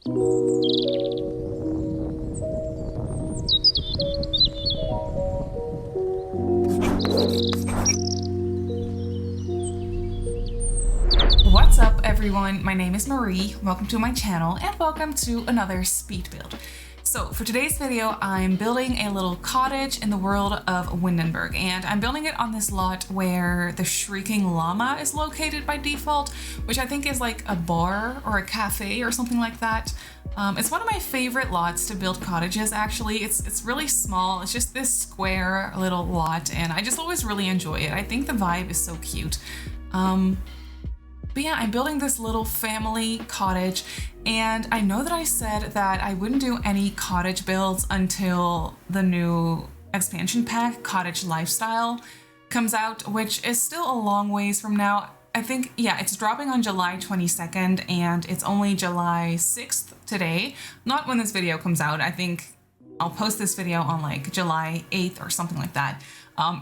What's up everyone, my name is Marie, welcome to my channel and welcome to another speed build. So for today's video, I'm building a little cottage in the world of Windenburg, and I'm building it on this lot where the Shrieking Llama is located by default, which I think is like a bar or a cafe or something like that. It's one of my favorite lots to build cottages actually. It's really small, it's just this square little lot and I just always really enjoy it. I think the vibe is so cute. But yeah, I'm building this little family cottage, and I know that I said that I wouldn't do any cottage builds until the new expansion pack, Cottage Lifestyle, comes out, which is still a long ways from now. I think, yeah, it's dropping on July 22nd, and it's only July 6th today. Not when this video comes out. I think I'll post this video on like July 8th or something like that.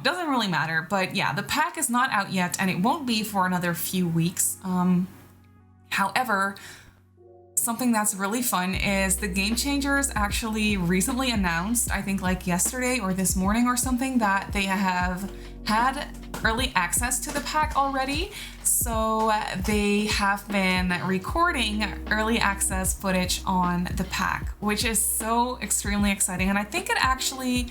Doesn't really matter, but yeah, the pack is not out yet and it won't be for another few weeks. However, something that's really fun is the Game Changers actually recently announced, I think like yesterday or this morning or something, that they have had early access to the pack already. So they have been recording early access footage on the pack, which is so extremely exciting. And I think it actually,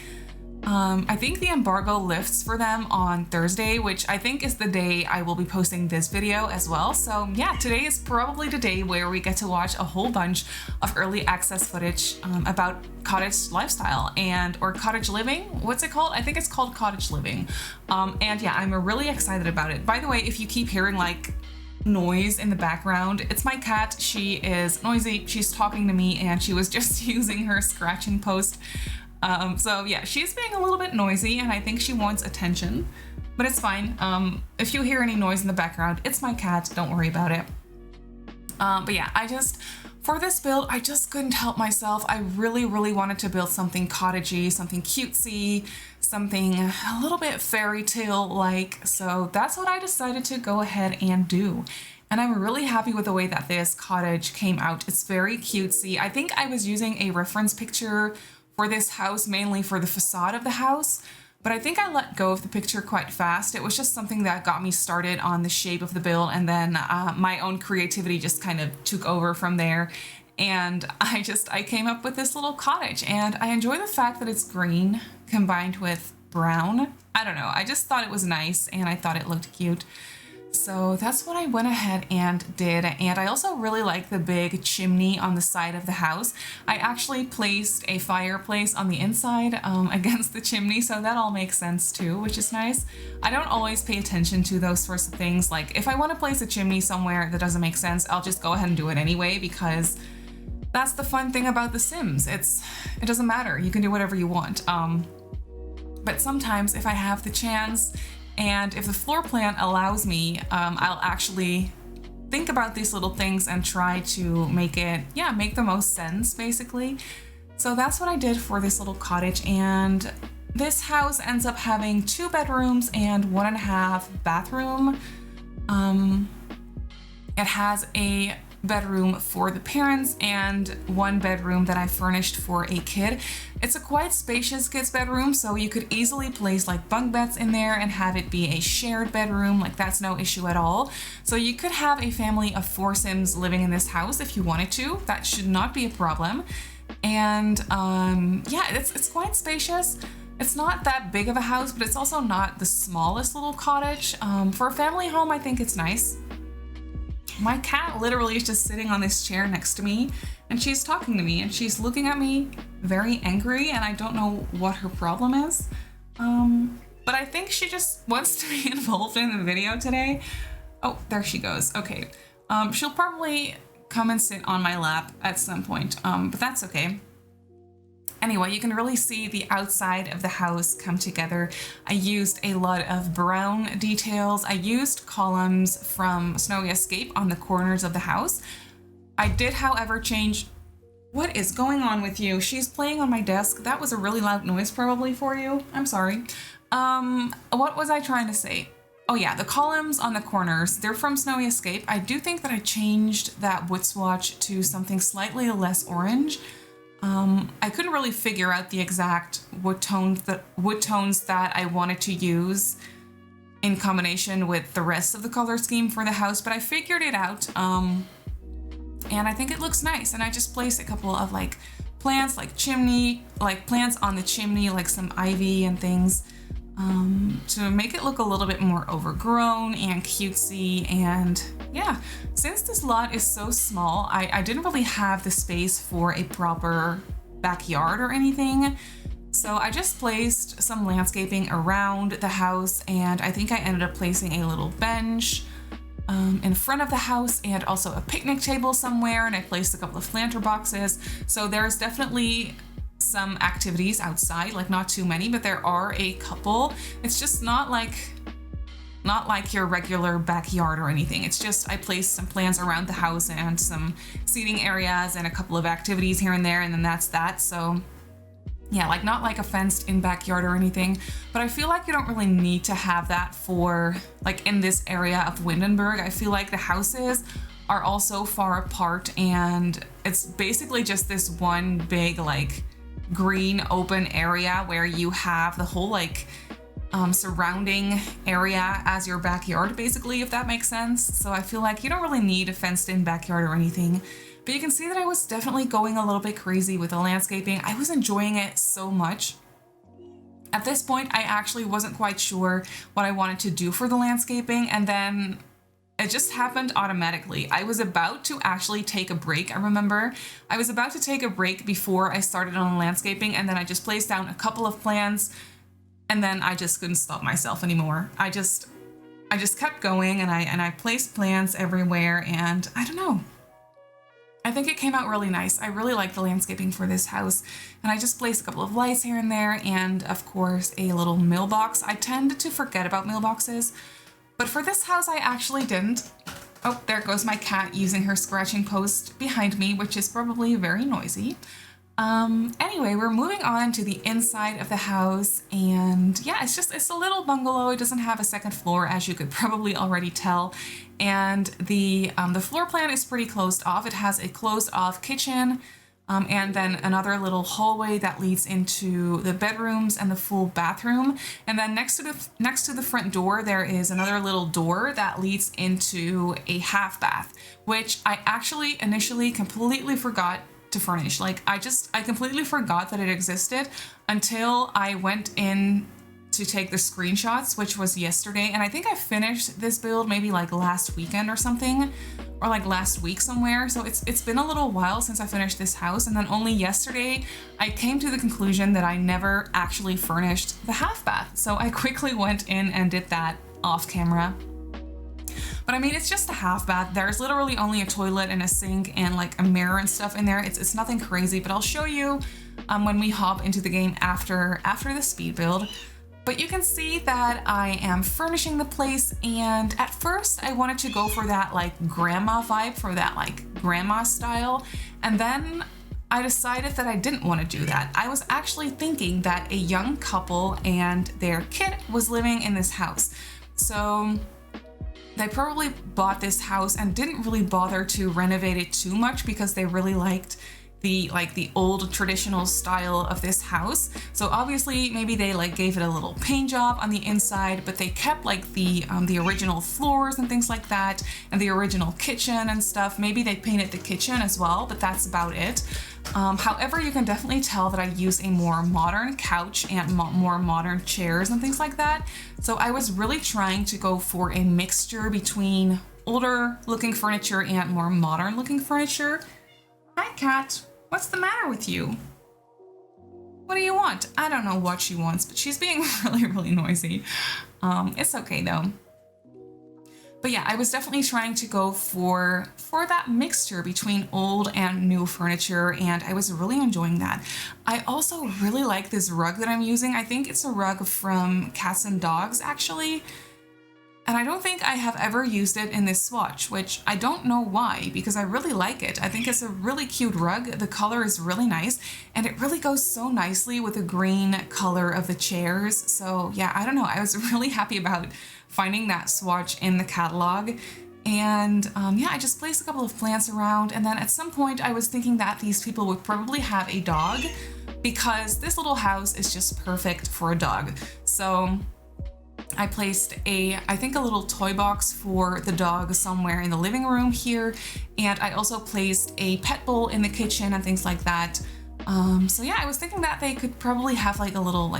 I think the embargo lifts for them on Thursday, which I think is the day I will be posting this video as well. So yeah, today is probably the day where we get to watch a whole bunch of early access footage about cottage lifestyle or cottage living. What's it called? I think it's called Cottage Living. And yeah, I'm really excited about it. By the way, if you keep hearing like noise in the background, it's my cat. She is noisy. She's talking to me and she was just using her scratching post. So yeah, she's being a little bit noisy and I think she wants attention, but it's fine. If you hear any noise in the background, it's my cat, don't worry about it. But yeah, for this build, I just couldn't help myself. I really wanted to build something cottagey, something cutesy, something a little bit fairy tale like. So that's what I decided to go ahead and do. And I'm really happy with the way that this cottage came out. It's very cutesy. I think I was using a reference picture for this house mainly for the facade of the house, but I think I let go of the picture quite fast. It was just something that got me started on the shape of the build, and then my own creativity just kind of took over from there. And I came up with this little cottage, and I enjoy the fact that it's green combined with brown. I don't know, I just thought it was nice and I thought it looked cute. So that's what I went ahead and did. And I also really like the big chimney on the side of the house. I actually placed a fireplace on the inside against the chimney, so that all makes sense too, which is nice. I don't always pay attention to those sorts of things. Like if I want to place a chimney somewhere that doesn't make sense, I'll just go ahead and do it anyway, because that's the fun thing about The Sims. It doesn't matter. You can do whatever you want. But sometimes if I have the chance, and if the floor plan allows me, I'll actually think about these little things and try to make the most sense, basically. So that's what I did for this little cottage, and this house ends up having 2 bedrooms and 1.5 bathroom. It has a bedroom for the parents and 1 bedroom that I furnished for a kid. It's a quite spacious kid's bedroom, so you could easily place like bunk beds in there and have it be a shared bedroom. Like that's no issue at all. So you could have a family of 4 Sims living in this house if you wanted to. That should not be a problem. And yeah, it's quite spacious. It's not that big of a house, but it's also not the smallest little cottage. For a family home, I think it's nice. My cat literally is just sitting on this chair next to me and she's talking to me and she's looking at me very angry, and I don't know what her problem is. But I think she just wants to be involved in the video today. Oh, there she goes. Okay. She'll probably come and sit on my lap at some point, but that's okay. Anyway, you can really see the outside of the house come together. I used a lot of brown details. I used columns from Snowy Escape on the corners of the house. I did, however, change... What is going on with you? She's playing on my desk. That was a really loud noise probably for you. I'm sorry. What was I trying to say? Oh yeah, the columns on the corners, they're from Snowy Escape. I do think that I changed that wood swatch to something slightly less orange. I couldn't really figure out the exact wood tones that I wanted to use in combination with the rest of the color scheme for the house, but I figured it out. And I think it looks nice. And I just placed a couple of like plants, like plants on the chimney, like some ivy and things, to make it look a little bit more overgrown and cutesy. And yeah, since this lot is so small, I didn't really have the space for a proper backyard or anything. So I just placed some landscaping around the house, and I think I ended up placing a little bench in front of the house and also a picnic table somewhere, and I placed a couple of planter boxes. So there's definitely some activities outside, like not too many, but there are a couple. It's just not like your regular backyard or anything. It's just I placed some plants around the house and some seating areas and a couple of activities here and there, and then that's that. So yeah, like not like a fenced in backyard or anything, but I feel like you don't really need to have that for like in this area of Windenburg. I feel like the houses are all so far apart, and it's basically just this one big like green open area where you have the whole like surrounding area as your backyard, basically, if that makes sense. So I feel like you don't really need a fenced in backyard or anything. But you can see that I was definitely going a little bit crazy with the landscaping. I was enjoying it so much. At this point, I actually wasn't quite sure what I wanted to do for the landscaping, and then it just happened automatically. I was about to actually take a break. I remember I was about to take a break before I started on the landscaping, and then I just placed down a couple of plants, and then I just couldn't stop myself anymore. I just kept going, and I placed plants everywhere, and I don't know. I think it came out really nice. I really like the landscaping for this house, and I just placed a couple of lights here and there, and of course a little mailbox. I tend to forget about mailboxes, but for this house I actually didn't. Oh, there goes my cat using her scratching post behind me, which is probably very noisy. Anyway, we're moving on to the inside of the house, and yeah, it's a little bungalow. It doesn't have a second floor, as you could probably already tell, and the floor plan is pretty closed off. It has a closed off kitchen, and then another little hallway that leads into the bedrooms and the full bathroom, and then next to the front door there is another little door that leads into a half bath, which I actually initially completely forgot to furnish. Like I completely forgot that it existed until I went in to take the screenshots, which was yesterday, and I think I finished this build maybe like last weekend or something, or like last week somewhere. So it's been a little while since I finished this house, and then only yesterday I came to the conclusion that I never actually furnished the half bath. So I quickly went in and did that off camera. But I mean, it's just a half bath. There's literally only a toilet and a sink and like a mirror and stuff in there. It's nothing crazy, but I'll show you when we hop into the game after the speed build. But you can see that I am furnishing the place, and at first I wanted to go for that like grandma vibe, for that like grandma style, and then I decided that I didn't want to do that. I was actually thinking that a young couple and their kid was living in this house. So they probably bought this house and didn't really bother to renovate it too much because they really liked the old traditional style of this house. So obviously maybe they like gave it a little paint job on the inside, but they kept like the original floors and things like that, and the original kitchen and stuff. Maybe they painted the kitchen as well, but that's about it. However, you can definitely tell that I use a more modern couch and more modern chairs and things like that. So I was really trying to go for a mixture between older looking furniture and more modern looking furniture. Hi, cat. What's the matter with you? What do you want? I don't know what she wants, but she's being really, really noisy. It's okay though. But yeah, I was definitely trying to go for that mixture between old and new furniture, and I was really enjoying that. I also really like this rug that I'm using. I think it's a rug from Cats and Dogs, actually. And I don't think I have ever used it in this swatch, which I don't know why, because I really like it. I think it's a really cute rug. The color is really nice, and it really goes so nicely with the green color of the chairs. So yeah, I don't know. I was really happy about finding that swatch in the catalog. And yeah, I just placed a couple of plants around, and then at some point I was thinking that these people would probably have a dog, because this little house is just perfect for a dog. So I placed I think a little toy box for the dog somewhere in the living room here, and I also placed a pet bowl in the kitchen and things like that. So yeah, I was thinking that they could probably have like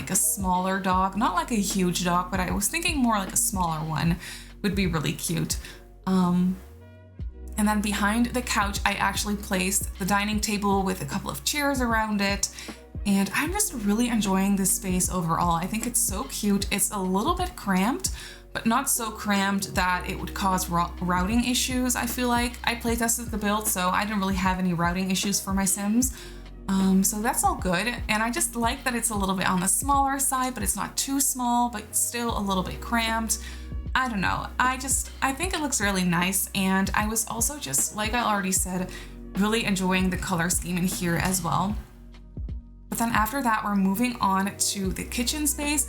a smaller dog, not like a huge dog, but I was thinking more like a smaller one would be really cute. And then behind the couch, I actually placed the dining table with a couple of chairs around it. And I'm just really enjoying this space overall. I think it's so cute. It's a little bit cramped, but not so cramped that it would cause routing issues. I feel like I playtested the build, so I didn't really have any routing issues for my Sims. So that's all good. And I just like that it's a little bit on the smaller side, but it's not too small, but still a little bit cramped. I don't know. I think it looks really nice. And I was also just, like I already said, really enjoying the color scheme in here as well. But then after that, we're moving on to the kitchen space,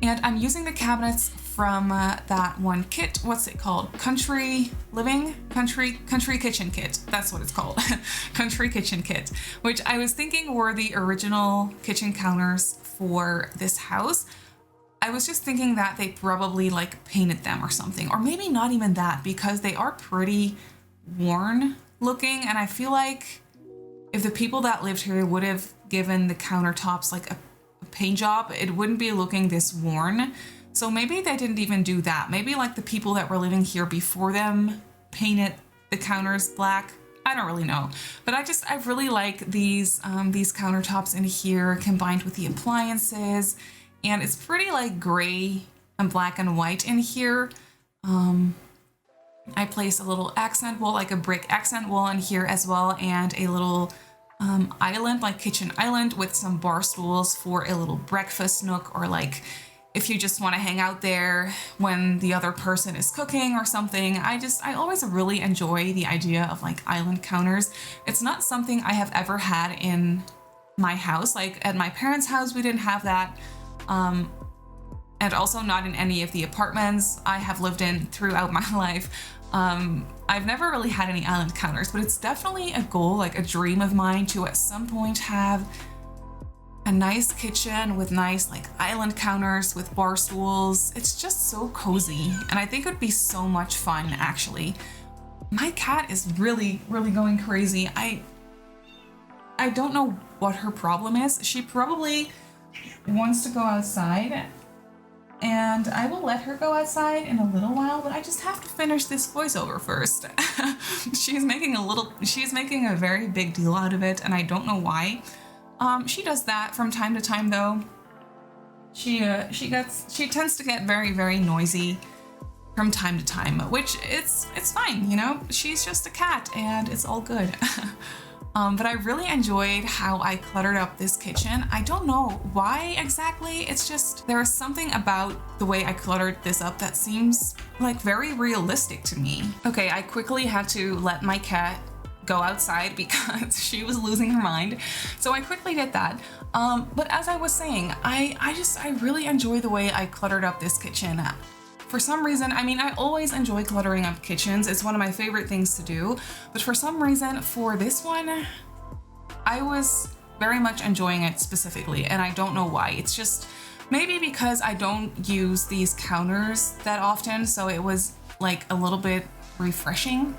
and I'm using the cabinets from that one kit. What's it called? Country Kitchen Kit. That's what it's called. Country Kitchen Kit, which I was thinking were the original kitchen counters for this house. I was just thinking that they probably like painted them or something, or maybe not even that, because they are pretty worn looking, and I feel like if the people that lived here would have given the countertops like a paint job, it wouldn't be looking this worn. So maybe they didn't even do that. Maybe like the people that were living here before them painted the counters black. I don't really know. But I really like these countertops in here combined with the appliances. And it's pretty like gray and black and white in here. I placed a little accent wall, like a brick accent wall in here as well, and a little island, like kitchen island, with some bar stools for a little breakfast nook, or like if you just want to hang out there when the other person is cooking or something. I always really enjoy the idea of like island counters. It's not something I have ever had in my house. Like at my parents' house, we didn't have that. And also not in any of the apartments I have lived in throughout my life. I've never really had any island counters, but it's definitely a goal, like a dream of mine, to at some point have a nice kitchen with nice like island counters with bar stools. It's just so cozy, and I think it would be so much fun actually. My cat is really going crazy. I don't know what her problem is. She probably wants to go outside, and I will let her go outside in a little while, but I just have to finish this voiceover first. She's making a very big deal out of it, and I don't know why. She does that from time to time though. She tends to get very noisy from time to time, which it's fine, you know? She's just a cat and it's all good. But I really enjoyed how I cluttered up this kitchen. I don't know why exactly. It's just, there is something about the way I cluttered this up that seems like very realistic to me. Okay, I quickly had to let my cat go outside because she was losing her mind. So I quickly did that. But as I was saying, I really enjoy the way I cluttered up this kitchen. For some reason, I mean, I always enjoy cluttering up kitchens. It's one of my favorite things to do. But for some reason, for this one, I was very much enjoying it specifically, and I don't know why. It's just maybe because I don't use these counters that often, so it was like a little bit refreshing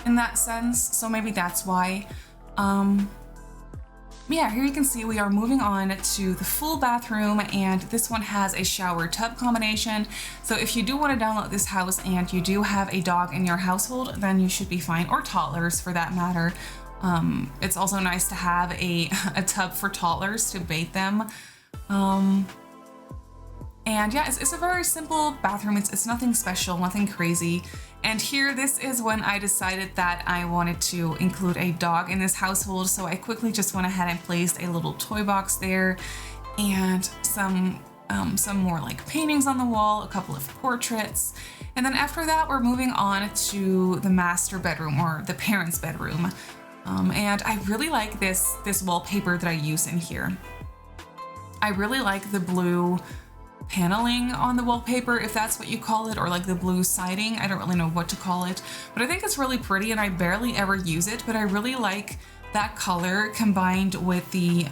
in that sense. So maybe that's why. Yeah, here you can see we are moving on to the full bathroom, and this one has a shower tub combination. So if you do want to download this house and you do have a dog in your household, then you should be fine, or toddlers for that matter. It's also nice to have a tub for toddlers to bathe them. And yeah, it's a very simple bathroom. It's nothing special, nothing crazy. And here, this is when I decided that I wanted to include a dog in this household. So I quickly just went ahead and placed a little toy box there and some some more like paintings on the wall, a couple of portraits. And then after that, we're moving on to the master bedroom, or the parents' bedroom. And I really like this wallpaper that I use in here. I really like the blue paneling on the wallpaper, if that's what you call it, or like the blue siding. I don't really know what to call it, but I think it's really pretty and I barely ever use it, but I really like that color combined with the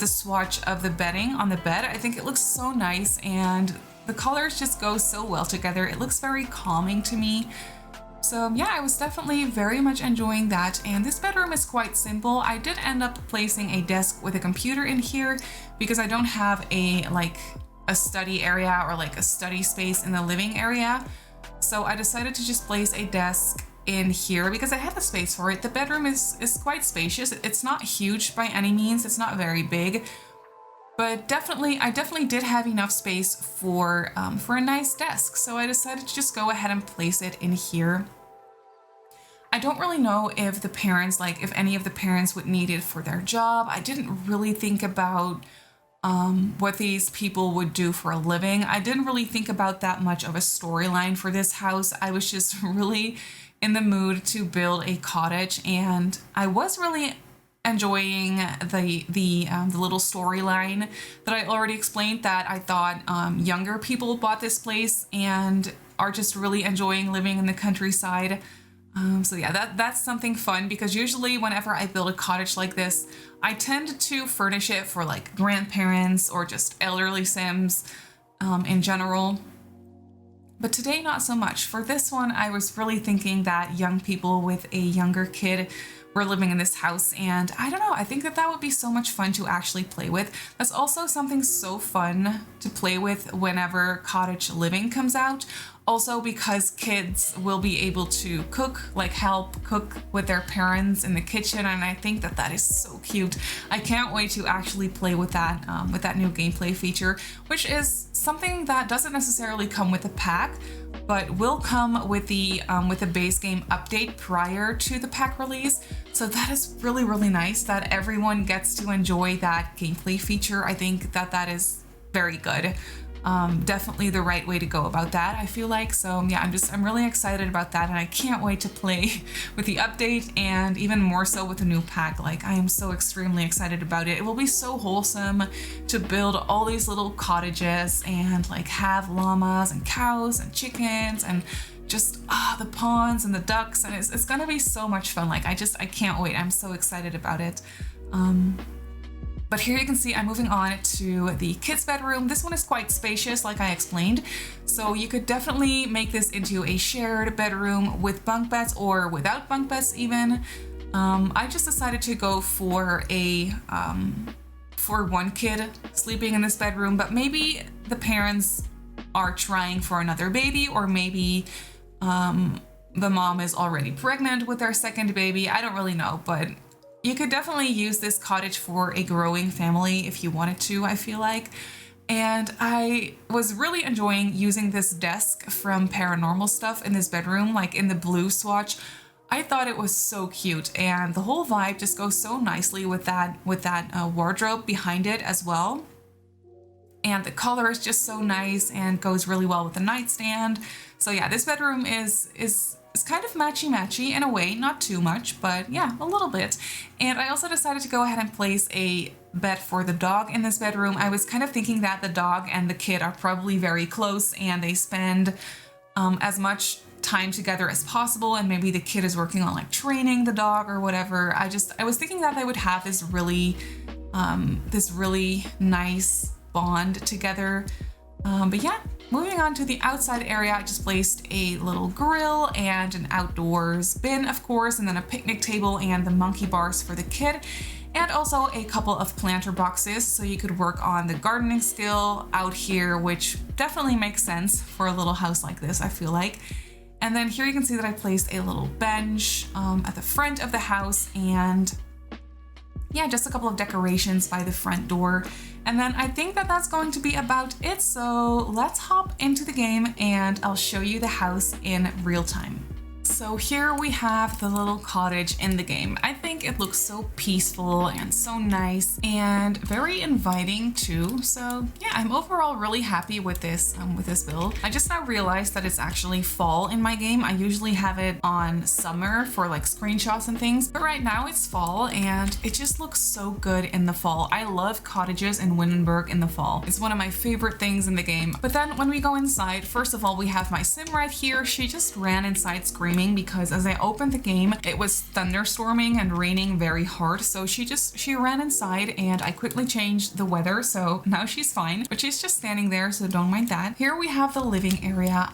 swatch of the bedding on the bed. I think it looks so nice and the colors just go so well together. It looks very calming to me. So yeah, I was definitely very much enjoying that. And this bedroom is quite simple. I did end up placing a desk with a computer in here because I don't have a study area or like a study space in the living area. So I decided to just place a desk in here because I have the space for it. The bedroom is quite spacious. It's not huge by any means. It's not very big, but I definitely did have enough space for a nice desk. So I decided to just go ahead and place it in here. I don't really know if the parents, if any of the parents would need it for their job. I didn't really think about what these people would do for a living. I didn't really think about that much of a storyline for this house. I was just really in the mood to build a cottage, and I was really enjoying the little storyline that I already explained, that I thought younger people bought this place and are just really enjoying living in the countryside. So yeah, that's something fun, because usually whenever I build a cottage like this, I tend to furnish it for like grandparents or just elderly Sims in general. But today, not so much. For this one, I was really thinking that young people with a younger kid were living in this house, and I don't know, I think that would be so much fun to actually play with. That's also something so fun to play with whenever cottage living comes out. Also because kids will be able to cook, help cook with their parents in the kitchen, and I think that is so cute. I can't wait to actually play with that new gameplay feature, which is something that doesn't necessarily come with the pack, but will come with the base game update prior to the pack release. So that is really, really nice that everyone gets to enjoy that gameplay feature. I think that is very good. Definitely the right way to go about that, I feel like. So yeah, I'm really excited about that, and I can't wait to play with the update, and even more so with the new pack. I am so extremely excited about it. It will be so wholesome to build all these little cottages and have llamas and cows and chickens and just the ponds and the ducks, and it's gonna be so much fun. I can't wait. I'm so excited about it. But here you can see I'm moving on to the kids' bedroom. This one is quite spacious, like I explained. So you could definitely make this into a shared bedroom with bunk beds or without bunk beds even. I just decided to go for one kid sleeping in this bedroom, but maybe the parents are trying for another baby, or maybe the mom is already pregnant with their second baby. I don't really know, but you could definitely use this cottage for a growing family if you wanted to, I feel like. And I was really enjoying using this desk from Paranormal Stuff in this bedroom, in the blue swatch. I thought it was so cute, and the whole vibe just goes so nicely with that wardrobe behind it as well. And the color is just so nice and goes really well with the nightstand. So yeah, this bedroom is kind of matchy-matchy in a way, not too much, but yeah, a little bit. And I also decided to go ahead and place a bed for the dog in this bedroom. I was kind of thinking that the dog and the kid are probably very close, and they spend as much time together as possible, and maybe the kid is working on training the dog or whatever. I was thinking that they would have this really nice bond together. But yeah, moving on to the outside area, I just placed a little grill and an outdoors bin, of course, and then a picnic table and the monkey bars for the kid, and also a couple of planter boxes so you could work on the gardening skill out here, which definitely makes sense for a little house like this, I feel like. And then here you can see that I placed a little bench at the front of the house, and yeah, just a couple of decorations by the front door. And then I think that that's going to be about it. So let's hop into the game and I'll show you the house in real time. So here we have the little cottage in the game. I think it looks so peaceful and so nice and very inviting too. So yeah, I'm overall really happy with this build. I just now realized that it's actually fall in my game. I usually have it on summer for like screenshots and things, but right now it's fall and it just looks so good in the fall. I love cottages in Windenburg in the fall. It's one of my favorite things in the game. But then when we go inside, first of all, we have my sim right here. She just ran inside screaming because as I opened the game, it was thunderstorming and raining very hard. So she ran inside and I quickly changed the weather. So now she's fine, but she's just standing there. So don't mind that. Here we have the living area.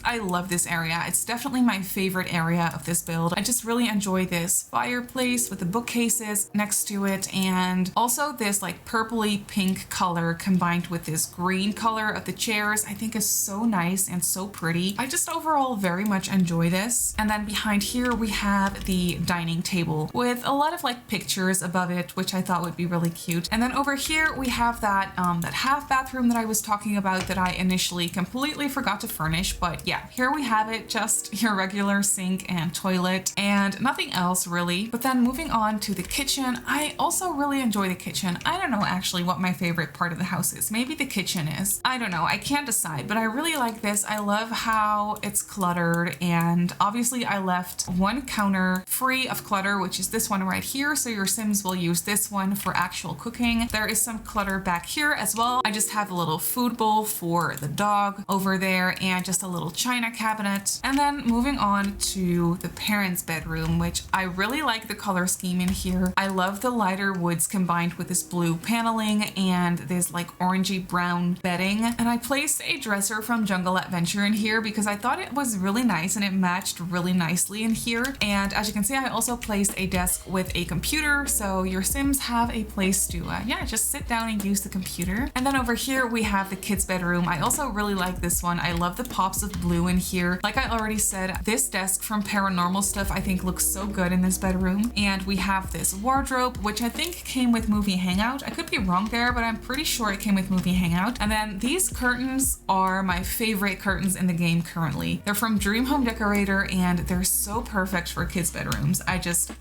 I love this area. It's definitely my favorite area of this build. I just really enjoy this fireplace with the bookcases next to it. And also this like purpley pink color combined with this green color of the chairs, I think is so nice and so pretty. I just overall very much enjoy this. And then behind here we have the dining table with a lot of like pictures above it, which I thought would be really cute. And then over here we have that half bathroom that I was talking about that I initially completely forgot to furnish. But yeah, here we have it, just your regular sink and toilet and nothing else really. But then moving on to the kitchen, I also really enjoy the kitchen. I don't know actually what my favorite part of the house is. Maybe the kitchen is. I don't know. I can't decide, but I really like this. I love how it's cluttered, and obviously I left one counter free of clutter, which is this one right here. So your Sims will use this one for actual cooking. There is some clutter back here as well. I just have a little food bowl for the dog over there and just a little china cabinet. And then moving on to the parents' bedroom, which I really like the color scheme in here. I love the lighter woods combined with this blue paneling and this like orangey brown bedding. And I placed a dresser from Jungle Adventure in here because I thought it was really nice and it matched really nicely in here. And as you can see, I also placed a desk with a computer, so your Sims have a place to just sit down and use the computer. And then over here we have the kids' bedroom. I also really like this one. I love the pops of blue in here. Like I already said, this desk from Paranormal Stuff I think looks so good in this bedroom. And we have this wardrobe, which I think came with Movie Hangout. I could be wrong there, but I'm pretty sure it came with Movie Hangout. And then these curtains are my favorite curtains in the game currently. They're from Dream Home Decorator and they're so perfect for kids' bedrooms.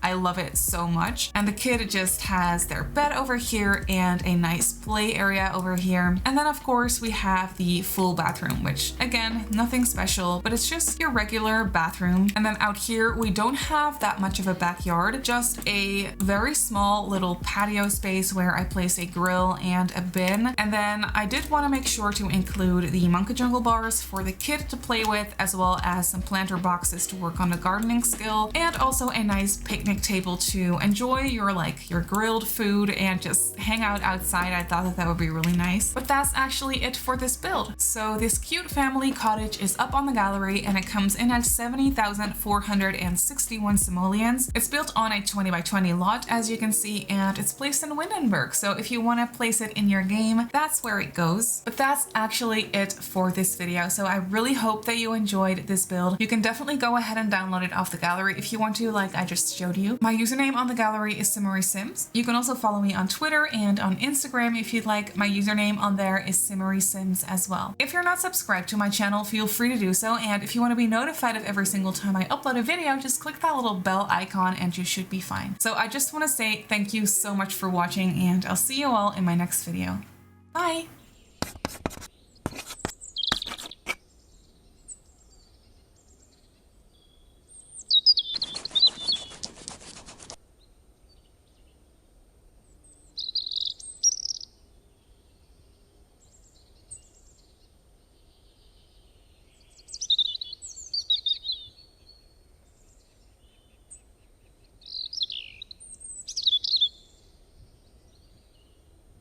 I love it so much. And the kid just has their bed over here and a nice play area over here. And then of course we have the full bathroom, which again, nothing special, but it's just your regular bathroom. And then out here, we don't have that much of a backyard, just a very small little patio space where I place a grill and a bin. And then I did want to make sure to include the Monkey Jungle bars for the kid to play with, as well as some planter boxes to work on the gardening skill, and also a nice picnic table to enjoy your grilled food and just hang out outside. I thought that would be really nice. But that's actually it for this build. So this cute family cottage is up on the gallery and it comes in at 70,461 simoleons. It's built on a 20 by 20 lot, as you can see, and it's placed in Windenburg. So if you want to place it in your game, that's where it goes. But that's actually it for this video. So I really hope that you enjoyed this build. You can definitely go ahead and download it off the gallery if you want to, like I just showed you. My username on the gallery is Simmarysims. You can also follow me on Twitter and on Instagram if you'd like. My username on there is Simmarysims as well. If you're not subscribed to my channel, feel free to do so. And if you want to be notified of every single time I upload a video, just click that little bell icon and you should be fine. So I just want to say thank you so much for watching, and I'll see you all in my next video. Bye!